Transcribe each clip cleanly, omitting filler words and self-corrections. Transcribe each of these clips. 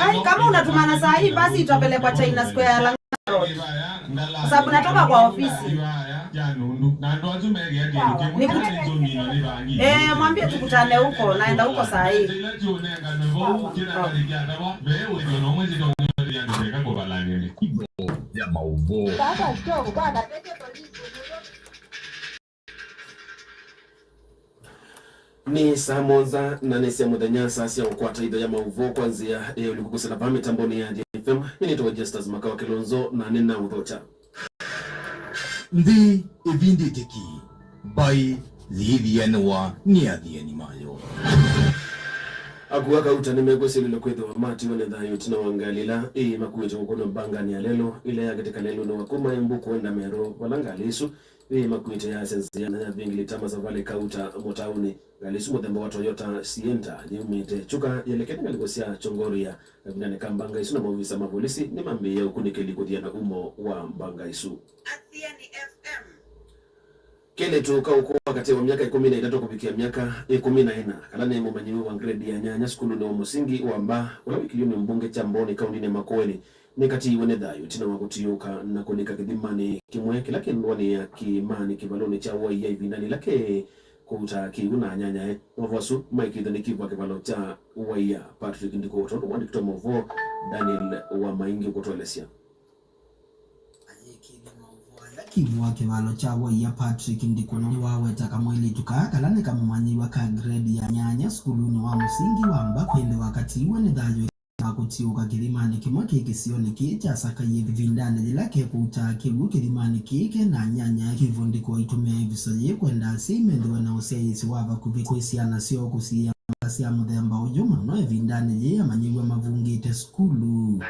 Ai, kama unatumana saa hii basi itapelekwa China Square Lang'ata Road. Kwa sababu natoka kwa ofisi. Mwambie tukutane huko, naenda huko saa hii. Ya maudhui. Ni saa moja na nusu ya muda sasa ya ukwata idhaa ya maudhui kuanzia ulikukusana pa mitamboni ya FM. Mimi ni Justus Makawa Kilonzo na nina udhota. Ndi evindi teki by Livianwa niadhieni mayo. Akuwaka utanimegose lilo kwetho mati wane dhayo tina wangalila makuwetu mkono banga ni alelo ile ya katika lelo na wakuma mbu kuenda mero walangalisu makuwetu ya sensia na vingi litama za vale kauta motauni galisu mudemba wa Toyota Sienta ni umete chuka yelekeni galikosia chongoria binane kambanga isu na mawisa mapolisi ni mambi ya ukunikeli kuthiana umo wa mbanga isu Athiani FM kele tuka uko wakati wa miaka 13 kufikia miaka 14 kalane mumanyiwe wa grade ya nyanya skulu ni wa musingi wa mba ula wikilioni mbunge chamboni kaundi ni Makueni ni kati wene dhayo tina wakutiyuka na kunika kidhimani kimweke lake nwani ya kimani kivaloni cha wa ya ibinani lake kuta kiuna nyanya wawasu Mike idhani kiva kivalo cha wa ya Patrick ndiko utoto mwani kito mwovo Daniel wa maingi kutualesia kivwa kivalo chawo ya Patrick ndikono waweta kamweli tukakalane kama manyiwa ka grade ya nyanya skuluni wa musingi wamba kwende wakati wene dhayo akutiuka kilimani kimwake kisioni kicha saka yevi vindane jilake kuta kilu kilimani kike na nyanya kivundiko itumia ibisoye kwenda simende wanaosea isi wava kubikwesiana sio kusia ya mudemba ujuma no vindane je amanyiwa mavungite skulu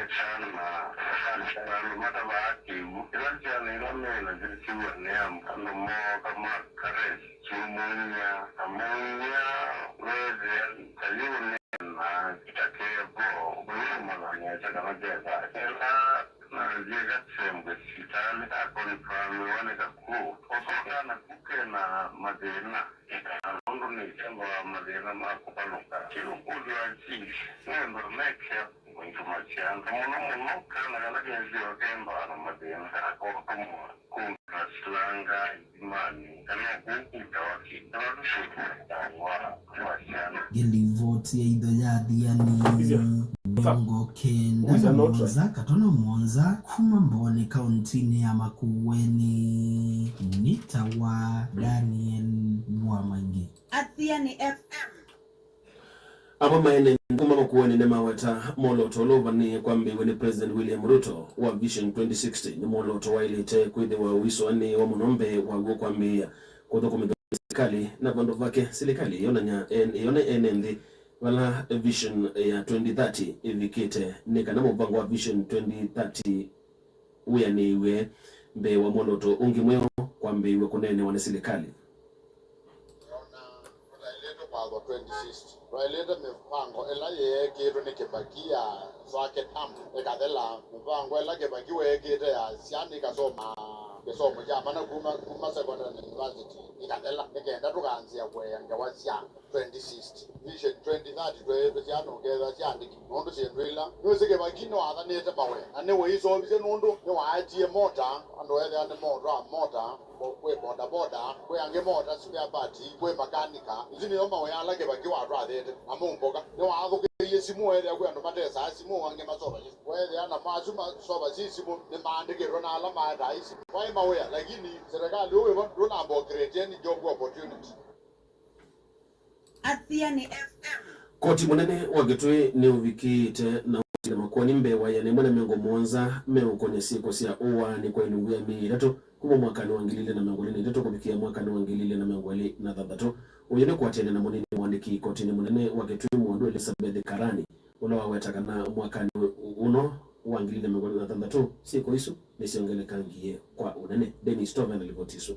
Gelivoti ya idayadi ya ni Bongo kenda Mwanza katono Mwanza kuma mbone kauntini ya Makueni nitawa Daniel Mwamangi Athiani FM Aba maene nguma Makueni nema weta moloto lova ni kwambi wene President William Ruto wa Vision 2060 ni moloto wa ilite kwede wa wiso ani wa munombe wa go kwambi kwa kumega serikali na vando vake serikali yona NND wala Vision ya 2030 ivikite nika na mpango wa Vision 2030 uya ni iwe mbe wa moloto ungi mweo kwambi iwe kunene wana serikali Pago 2060 Raileta mpango ela yeketo nekebakia zake tam ekadela mpango ela kebakiwe yeketo ya siani kasoma kesomo jamana kuma secondary university ikadela nekenda tukanzia kwenga wasia 2060 Vision 2030 tweto siano keza siandiki nondo sendwela nozike bakino athanete mawe anewe iso bise nondo ne waatie mota ando ele ande mota kwe boda kwe ange mota spare part kwe makanika izini yoma we alage bakiwa atwathete amumboka ne wathuke yesimu ele kwe ando matesa asimu ange masoba wele ana mazuma soba sisimu ne maandikiro na alama rais why mawe lakini serikali wewe ndo nambo create any job opportunity Athiani FM Koti munene wagetwe ni uvikite na Makueni mbewa ya nemwana mengo Mwanza meukonye siku siya uwa ni kwa ilungu ya miirato kubo mwakani wangilile na mengolini ndeto kubikia mwakani wangilile na mengoli na dhadhato uyene kuatene na munini wandiki koti ni munene wagetwe mwandu Elizabeth Karani unawa wetaka na mwakani uno wangilile na mengoli na dhadhato siku isu nisiongele kangie kwa unene Dennis Toven alivotisu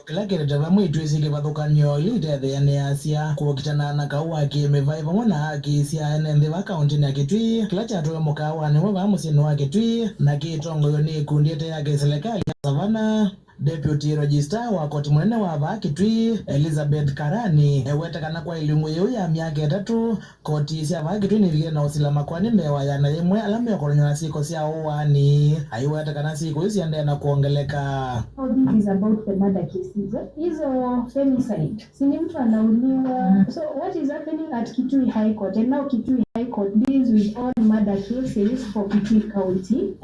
Lakini tabamu itwezike bathukanyo yuthe ene asia kuokitana na kauwa kimevai pamona haki sia ene akaunti na kitwi kila chatu mukawa ni wa musino wa kitwi na kitongo yoni kundete ya serikali ya Savana Deputy Registrar wa koti munene wa Vakitwi Elizabeth Karani wetakana kwa ilungu yu ya miaka 3 koti cia Vakitwi nivigire na usila makwani mewa ya na imwe alame okolonywa siko cia uwani aiwetakana siku isi ande na kuongeleka. This is about the murder cases. Hizo femicide. Sini mtu anauliwa. So what is happening at Kitui High Court? And now Kitui High Court deals with all murder cases for Kitui County.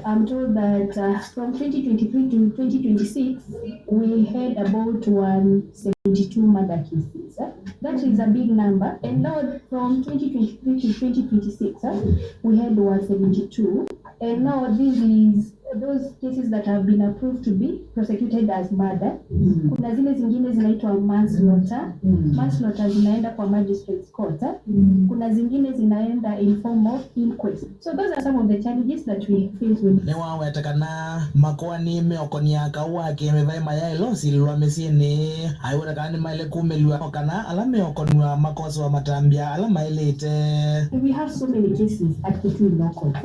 I'm told that from 2023 to 2026, we had about 172 murder cases. That is a big number. And now from 2023 to 2026, we had 172. And now this is those cases that have been approved to be prosecuted as murder. Kuna zile zingine zinaitwa manslaughter. Manslaughter zinaenda kwa magistrate's court. Kuna zingine zinaenda in form of inquest. So those are some of the challenges that we face with. Ne wawetakana makwani meokonia kawake mevai mayai losi lwa mesini aiwetakana maile kumelwa kana alame okonwa makoso wa matambia alama ilete. We have so many cases at Kitui Law Court.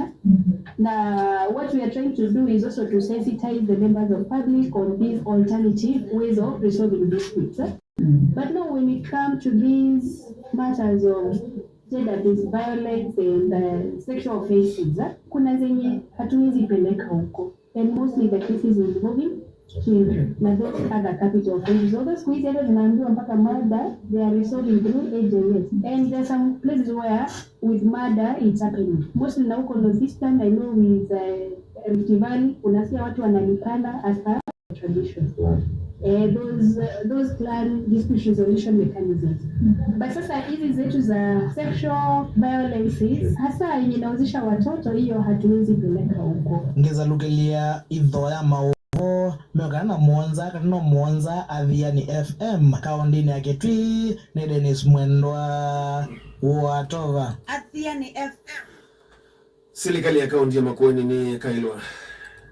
Now what we are trying to do is also to sensitize the members of public on these alternative ways of resolving disputes. But now when it comes to these matters of gender-based violence and sexual offenses, kuna zenye hatuwezi peleka huko. And mostly the cases involving children. Na those other capital offenses. Although siku hizi hata tunaambiwa mpaka murder, they are resolving through AJS. And there are some places where with murder it's happening. Mostly na huko Northeastern, I know with Rift Valley, unasikia watu wanalipana as a tradition. Those clan dispute resolution mechanisms. But sasa hizi zetu za sexual violences hasa yenye inauzisha watoto, hiyo hatuwezi peleka huko. Ngeza lukelia idhoya maovo meokana Mwanza katino Mwanza Adhiani FM kaundini ya Kitui ni Dennis Mwendwa Watova Adhiani FM. Serikali ya kaunti ya Makueni ni kailwa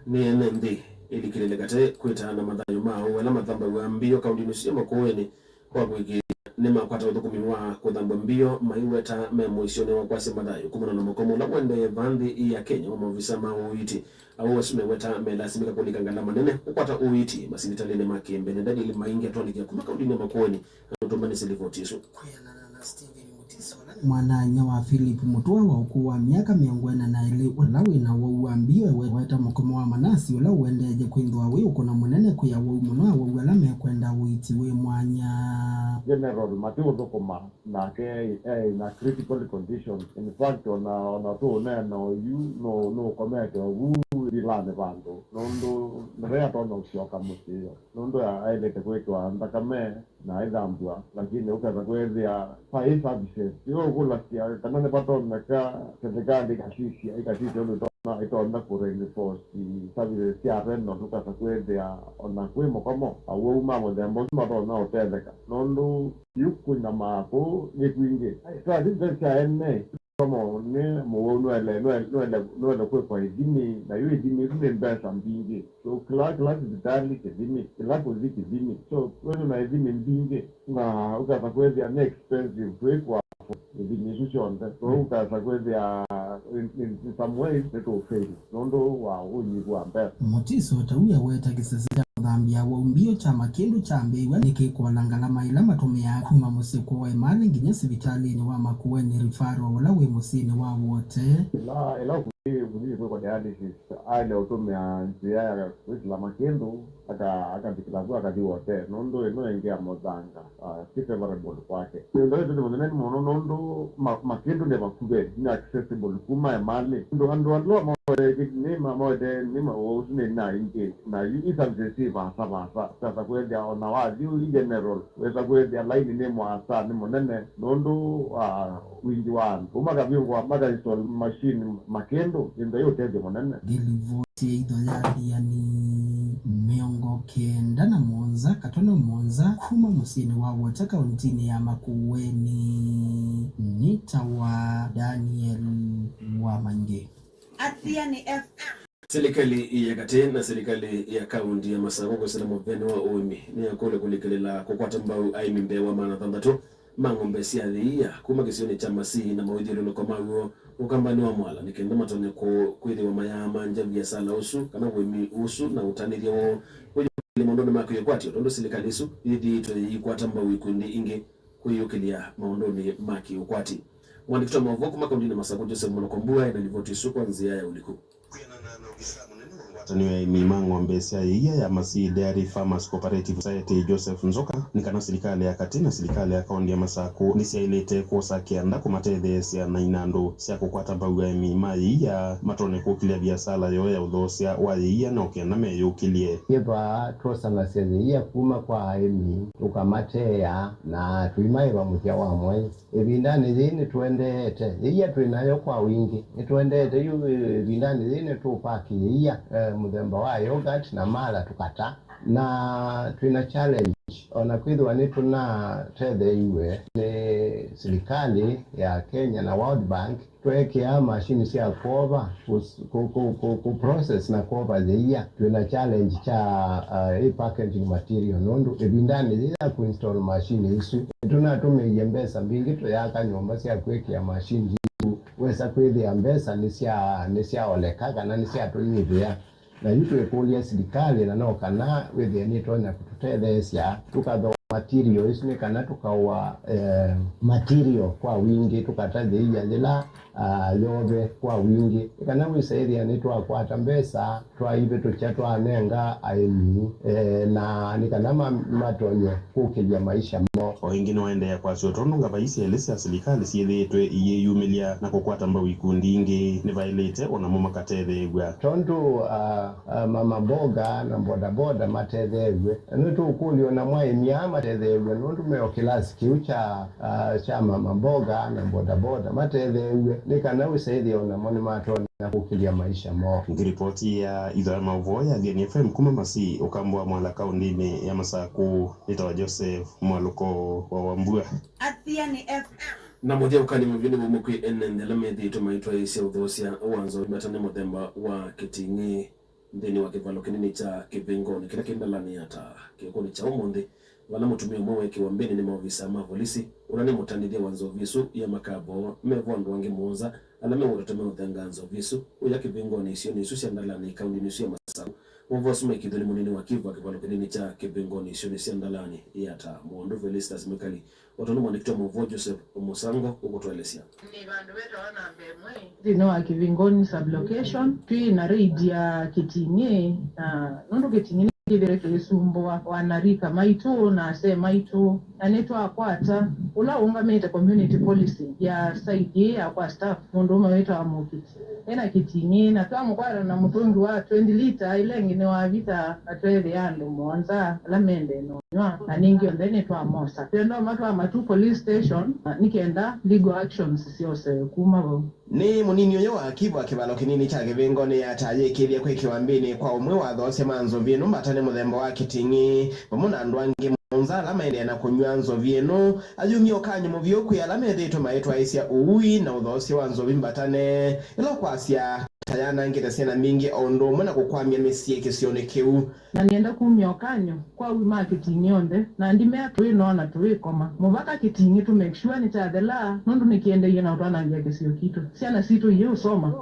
ni NMD ili kilelekate kwetana mathayo mao wala mathamba wa mbio kaunti ya Makueni kwa kwiki ni makwata uthukumi wa kuthamba mbio maiweta memoisione wa kwase mathayo kumana na makomo la wende vandhi ya Kenya wa mavisa mauiti au wasimeweta melasimika kulikangala manene kukwata uiti masinitalene makembe na dadili maingi atwalikia kuma kaunti ya Makueni anotomani silivotisu mwananya wa Philip Mutua wa ukuu wa miaka 42 ulawe na wauambio weta mukomo wa manasi ula uendeje kwindwa we ukona munene kuya muno wa ualame kwenda uiti we mwanya General Mateo Dokoma na ke na critical condition in fact ona to no you no komeke wu ilane bando nondo rea tono usioka musio nondo ya ailete kwetwa ndakame na idambwa lakini ukaza kwezia five services yo kula sia kanane patona ka serikali kashishi ndo na itaona kureni force services sia reno ukaza kwezia ona kwimo kama au mamo dembo matona otendeka nondo yuko na mako yekwinge ita dinga ene como ne mo no kwa idini na yule idini ile mbaya mbingi so class vitali kidini kila kuziki dini so wewe na idini mbingi na ukakwezi ya next expensive kwa idini shushonde so ukakwezi ya in some ways to fail nondo wa unyi kwa mbaya motiso tauya weta kisasa dhambia wa umbio cha makendo cha mbeiwa nike kwa langala maila matumia kuma musiko wa imani nginya sibitali ni wa Makueni rifaro wala we musini wa wote ila kuni kwa dialysis ale utumia njia ya kwa makendo akadikilazwa akadiwote nondo eno ingia mozanga sike variable kwake ndio ndio ndio nondo makendo ne makube ni accessible kuma mali ndo ando ni mawozi na inge na services sasa kwenda ona wazi general weza kwenda line ni mwasa ni monene nondo wingi wan umaga bingwa maga install machine makendo ndio yote monene delivery idolari yani miongo kenda na Mwanza katono Mwanza kuma musini wa wote kauntini ya Makueni nitawa Daniel wa Mange Adhiani FM. Serikali ya Gaten na serikali ya kaunti ya Masako kwa salamu vene wa oimi ni yakole kulikilela kukwata mbau aimi mbewa maana thambatu mangombe siadhiia kuma kisioni cha masihi na mawidi lolo komago ukambani wa mwala nikenda matone kwili wa mayama njavi ya sala usu kana wemi usu na utanili wa maondoni mako yokwati otondo silikalisu idi to yikwatamba wikundi inge kuyukilia maondoni maki yokwati mwandikito mavoku makondini Masaku Joseph Mulokombua ina livoti su kwanzia ya uliku niwe mima ng'ombe sia iya ya Masi Dairy Farmers Cooperative Society Joseph Nzoka nikana serikali ya kati na serikali ya kaunti ya Masaku nisiailete kosa kianda kumathe sia na inando sia kukwata mbagu ya mima iya matone kukilia biasala yo ya udhosia wa iya na ukianda meyukilie kiva tosa na seze iya kuma kwa haimi ukamatea na tuimaiva mutia wa mwai ebindani zini tuendete iya tuinayo kwa wingi tuendete yu ebindani zini tupaki iya mudemba wa yogurt na mala tukata na tuna challenge ona kwithwa ni tuna tethe iwe ni serikali ya Kenya na World Bank twekea mashini cia kuova ku process na kuova zia tuna challenge cha packaging material nondu ebindani zia ku install mashini isu tuna tumeje mbesa mbingi to yaka nyumba cia kwekea mashini wesa kwithia mbesa ni cia olekaga na ni cia tunyithia na yutu ekulia serikali na no kana withia ni tonya kututethecia tukatho materials ni kana tukawa material kwa wingi tukatathia zila yove kwa wingi kana wisaidia ni twakwata mbesa twaive tuchatwa nenga aimi na ni kana matonye kukilia maisha mo o ingine waendea kwa siotono ngabaisi elisa serikali siethetwe iyeyumilia na kukwata mba wikundi ingi ni violate ona mama katetheegwa tondu mama boga na boda boda matetheegwe nutu ukulio na mwai miama matetheegwe nundu meo kilasi kiucha cha mama boga na boda boda matetheegwe ni kana wisaidia ona moni matone na kukilia maisha mo ngiripoti ya idhaa mavoya Diani FM kuma Masi ukambwa mwala kaundime ya Masaku nitawa Joseph Mwaluko wa Wambua Diani FM na moja ukani mvini mumukwi enendela methi tumaitwa isi udhosia uwanzo matane muthemba wa kitingi ndeni wa kivalo kinini cha kivingoni kila kindalani hata kikoni cha umundi wala mutumia mwewe kiwambeni ni maofisa mavolisi unani mutanidhia wanzo visu ya makabo mevondo wangi muoza alame urotome uthanganzo visu uya kivingoni isio ni isusi andalani kaundi nisu ya Masaku mvosuma ikidhuli munini wa kivu wa kivalo kinini cha kivingoni isio ni isi andalani yata muondo Velistas Mikali watonu mwanikitoa mvo Joseph Musango ukutuelesia ni bandu wetu wana mbemwe zino wa kivingoni sublocation tui na raid ya kitinye na nundu kitinye kivire kilisumbua wanarika maitu na se maitu anetwa akwata ula ungamete community policy ya site ya kwa staff mundu umewetu wa mukiti ena kitinye na tuwa mkwara na mtungi wa 20 lita ile ngine wa vita atwele yandu mwanza la mende no na ningi ondene tuwa mosa tendo matu wa matu police station nikenda legal actions siose kumabo ni munini oyo wa kivu wa kivalo kinini cha kivingoni yataye kilia kwe kiwambini kwa umwe wa dhose manzo vinu matane muthemba wa kitingi pamuna ndwangi munza alama ende na kunywa nzo vyenu ayumio kanyu muvyo kuyalama edhito maitwa isia uwi na udhosi wa nzo vimbatane ilo kwasia tayana ngita sena mingi ondo mwana kukwamia mesie kisione keu na nienda kumyo kanyo kwa wima kitingi onde na ndimea tuwe nona tuwe koma muvaka kitingi to make sure ni chadela nundu nikiende yena utwana ngia kisio kitu siana situ yu soma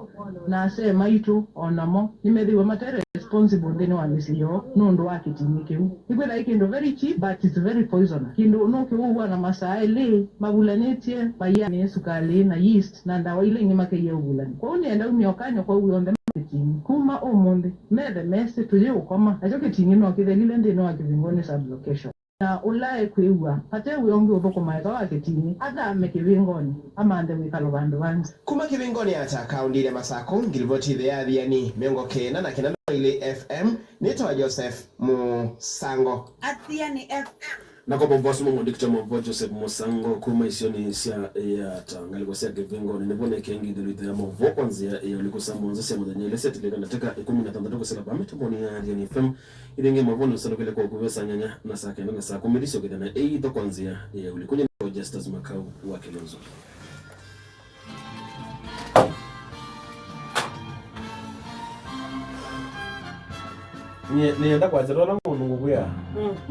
na se maitu onamo nimedhiwa matere responsible ndeni wa misiyo nundu wa kitingi keu ikwela ikindo very cheap but it's very poisonous kindo unoke uwa na masaile mabulanetie bayani sukali na yeast na ndawa ile ngimake ye ubulani kwa unienda umyo kanyo kwa uyonde kitingi kuma omonde mede mese tuye ukoma acho kitingi no kithelile ndeni wa kivingoni sublocation na ulae kuiwa pate uyongi uboko maeka wa kitingi aga mekivingoni amande wikalo bandu wanzi kuma kivingoni ata kaundi ya Masaku ngilivoti thea Diani mengo kena na kena ile FM nitwa Joseph Musango Diani FM na kwa mvosu mwandikitoa mvo Joseph Musango kuma isioni isia ya tangali sia kivingoni nibone kengi dhulite ya mvo kwanzia ya ulikusa mwanzo siya mwadanyele siya tilika nateka 13 sila pame tumoni ya Diani FM idenge mavoni usalo kile kwa kuvesa nyanya na saa kenda na saa kumidisio kidana eito kwanzia ya ulikuja na Justus Makau wa Kilonzo nienda kwa zerola mungu kuya